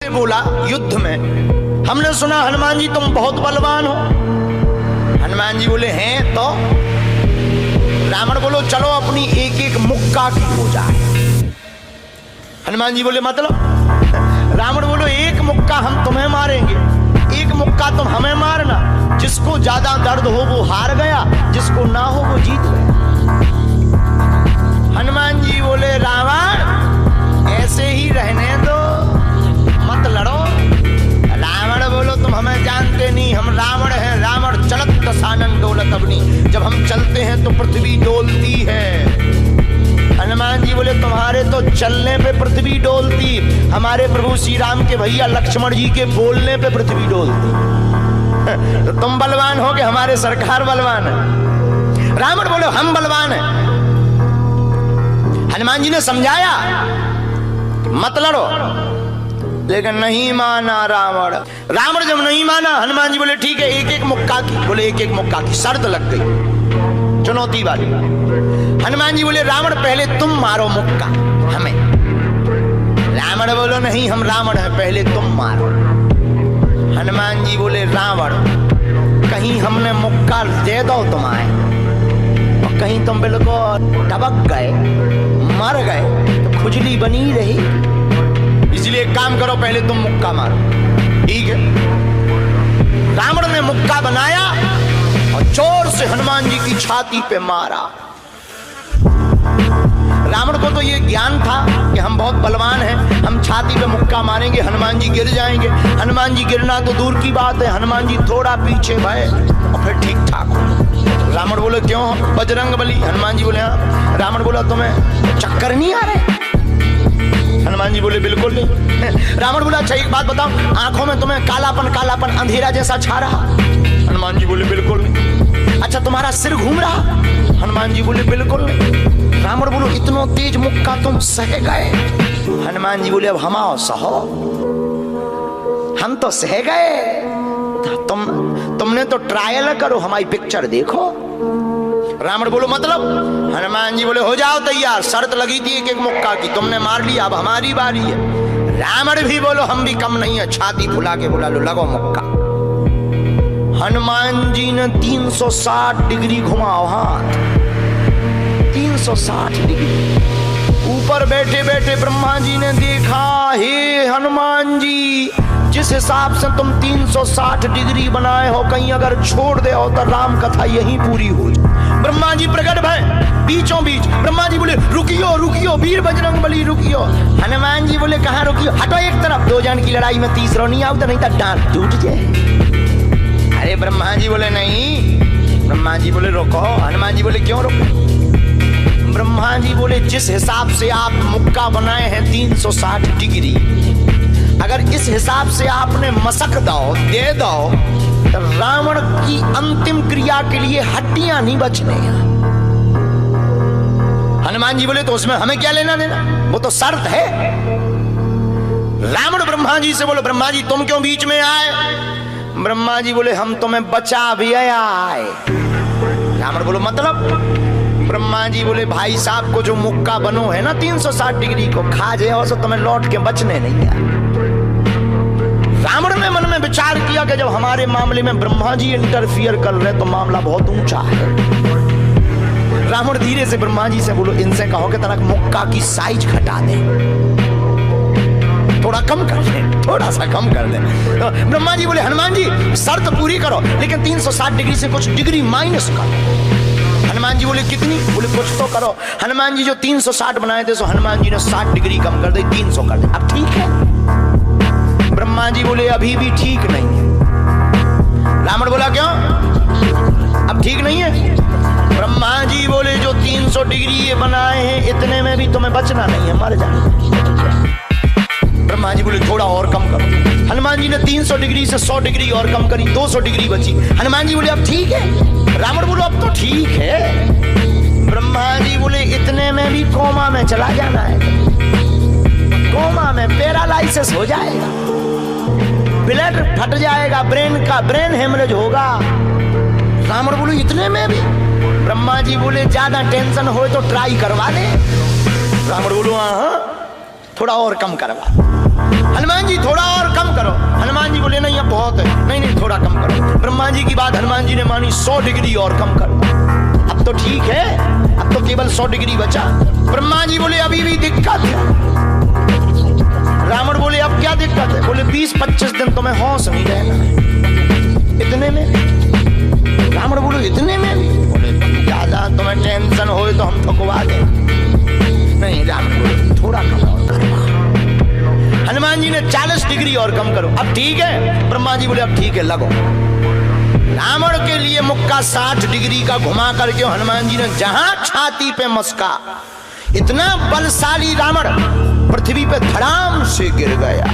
बोला युद्ध में, हमने सुना हनुमान जी तुम बहुत बलवान हो। हनुमान जी बोले हैं तो। रावण बोलो चलो अपनी एक एक मुक्का की हो जाए। हनुमान जी बोले मतलब? रावण बोलो एक मुक्का हम तुम्हें मारेंगे, एक मुक्का तुम हमें मारना। जिसको ज्यादा दर्द हो वो हार गया, जिसको ना हो वो जीत गया। हनुमान जी बोले रावण ऐसे ही रहने दो, मत लड़ो। रावण बोलो तुम हमें जानते नहीं, हम रावण हैं। रावण चलत दसानन डोलत अवनी, जब हम चलते हैं तो पृथ्वी डोलती है। हनुमान जी बोले तुम्हारे तो चलने पे पृथ्वी डोलती, हमारे प्रभु श्री राम के भैया लक्ष्मण जी के बोलने पे पृथ्वी डोलती। तो तुम बलवान हो कि हमारे सरकार बलवान है? रावण बोले हम बलवान हैं। हनुमान जी ने समझाया मत लड़ो, लेकिन नहीं माना रावण। रावण जब नहीं माना, हनुमान जी बोले ठीक है एक एक मुक्का की। बोले एक एक मुक्का की शर्त लग गई, चुनौती वाली। हनुमान जी बोले रावण पहले तुम मारो मुक्का हमें। रावण बोलो नहीं हम रावण हैं, पहले तुम मारो। हनुमान जी बोले रावण कहीं हमने मुक्का दे दो तुम्हारे और कहीं तुम बिल्कुल टबक गए, मर गए तो खुजली बनी रही, इसलिए एक काम करो पहले तुम मुक्का मारो। ठीक है। रावण ने मुक्का बनाया और जोर से हनुमान जी की छाती पे मारा। रावण को तो ये ज्ञान था कि हम बहुत बलवान हैं, हम छाती पे मुक्का मारेंगे हनुमान जी गिर जाएंगे। हनुमान जी गिरना तो दूर की बात है, हनुमान जी थोड़ा पीछे भय और फिर ठीक ठाक हो। रावण बोले क्यों बजरंग बली? हनुमान जी बोले हाँ। रावण बोला तुम्हें चक्कर नहीं आ रहे? हनुमान जी बोले बिल्कुल नहीं। रावण बोला अच्छा एक बात बताओ, आंखों में तुम्हें कालापन कालापन अंधेरा जैसा छा रहा? हनुमान जी बोले बिल्कुल नहीं। अच्छा तुम्हारा सिर घूम रहा? हनुमान जी बोले बिल्कुल नहीं। रावण बोलो इतना तेज मुक्का तुम सह गए? हनुमान जी बोले अब हम आओ सहो, हम तो सह गए, तुमने तो ट्रायल करो, हमारी पिक्चर देखो। रावण बोलो मतलब? हनुमान जी बोले हो जाओ तैयार, शर्त लगी थी एक एक मुक्का की, तुमने मार लिया, अब हमारी बारी है। रावण भी बोलो हम भी कम नहीं है, छाती फुला के बोला लो लगो मुक्का। हनुमान जी ने 360 डिग्री घुमाओ हाथ, 360 डिग्री। ऊपर बैठे बैठे ब्रह्मा जी ने देखा, हे हनुमान जी जिस हिसाब से तुम 360 डिग्री बनाए हो, कहीं अगर छोड़ दे हो तो राम कथा यहीं पूरी हो जाए। ब्रह्मा जी प्रकट भय बीचों बीच। ब्रह्मा जी बोले रुकियो रुकियो वीर बजरंग बली रुकियो। हनुमान जी बोले कहाँ रुकियो? हटो एक तरफ, दो जन की लड़ाई में तीसरा नहीं आओ तो नहीं तो डांट टूट जाए। अरे ब्रह्मा जी बोले नहीं। ब्रह्मा जी बोले रुको। हनुमान जी बोले क्यों रुको? ब्रह्मा जी बोले जिस हिसाब से आप मुक्का बनाए हैं 360 डिग्री, अगर इस हिसाब से आपने मसक दो दे दो तो रावण की अंतिम क्रिया के लिए हड्डियां नहीं बचने। हनुमान जी बोले तो उसमें हमें क्या लेना देना, वो तो शर्त है। रावण ब्रह्मा जी से बोले ब्रह्मा जी तुम क्यों बीच में आए? ब्रह्मा जी बोले हम तुम्हें बचा भी आए। रावण बोलो मतलब? ब्रह्मा जी बोले भाई साहब को जो मुक्का बनो है ना 360 डिग्री को, खा जाओ तो तुम्हें लौट के बचने नहीं आए। रावण ने मन में विचार किया कि जब हमारे मामले में ब्रह्मा जी इंटरफियर कर रहे तो मामला बहुत ऊंचा है। रावण धीरे से ब्रह्मा जी से बोलो इनसे कहो कि तरह मुक्का की साइज घटा दे, थोड़ा कम कर दे, थोड़ा सा कम कर दे। तो ब्रह्मा जी बोले हनुमान जी शर्त पूरी करो, लेकिन 360 डिग्री से कुछ डिग्री माइनस करो। हनुमान जी बोले कितनी? बोले कुछ तो करो। हनुमान जी जो 360 बनाए थे सो हनुमान जी ने 60 डिग्री कम कर दी, 300 कर दे। अब ठीक है? ब्रह्मा जी बोले अभी भी ठीक नहीं है। रावण बोला क्यों? अब ठीक नहीं है? ब्रह्मा जी बोले जो 300 डिग्री ये बनाए हैं इतने में भी तुम्हें बचना नहीं है, मर जाना। ब्रह्मा जी बोले थोड़ा और कम करो। हनुमान जी ने 300 डिग्री से 100 डिग्री और कम करी, 200 डिग्री बची। हनुमान जी बोले अब ठीक है? रावण बोलो अब तो ठीक है। ब्रह्मा जी बोले इतने में भी कोमा में चला जाना है, कोमा में पैरालाइसिस हो जाएगा, ब्लड फट जाएगा, ब्रेन हेमरेज होगा। रावण बोले इतने में भी? ब्रह्मा जी बोले ज्यादा टेंशन हो तो ट्राई करवा दे। रावण बोलो हाँ थोड़ा और कम करवा। हनुमान जी थोड़ा और भगवानी 100 डिग्री और कम कर। अब तो ठीक है, अब तो केवल 100 डिग्री बचा। ब्रह्मा जी बोले अभी भी दिक्कत है। रावण बोले अब क्या दिक्कत है? बोले 20-25 दिन तुम्हें होश नहीं रहना। इतने में? रावण बोले इतने में भी? बोले ज्यादा तुम्हें टेंशन हो तो हम ठुकवा दें। नहीं, रावण बोले थोड़ा कम और करो। हनुमान जी ने 40 डिग्री और कम करो। अब ठीक है? ब्रह्मा जी बोले अब ठीक है, लगो। रावण के लिए मुक्का 60 डिग्री का घुमा करके हनुमान जी ने जहां छाती पे मस्का, इतना बलशाली रावण पृथ्वी पे धड़ाम से गिर गया।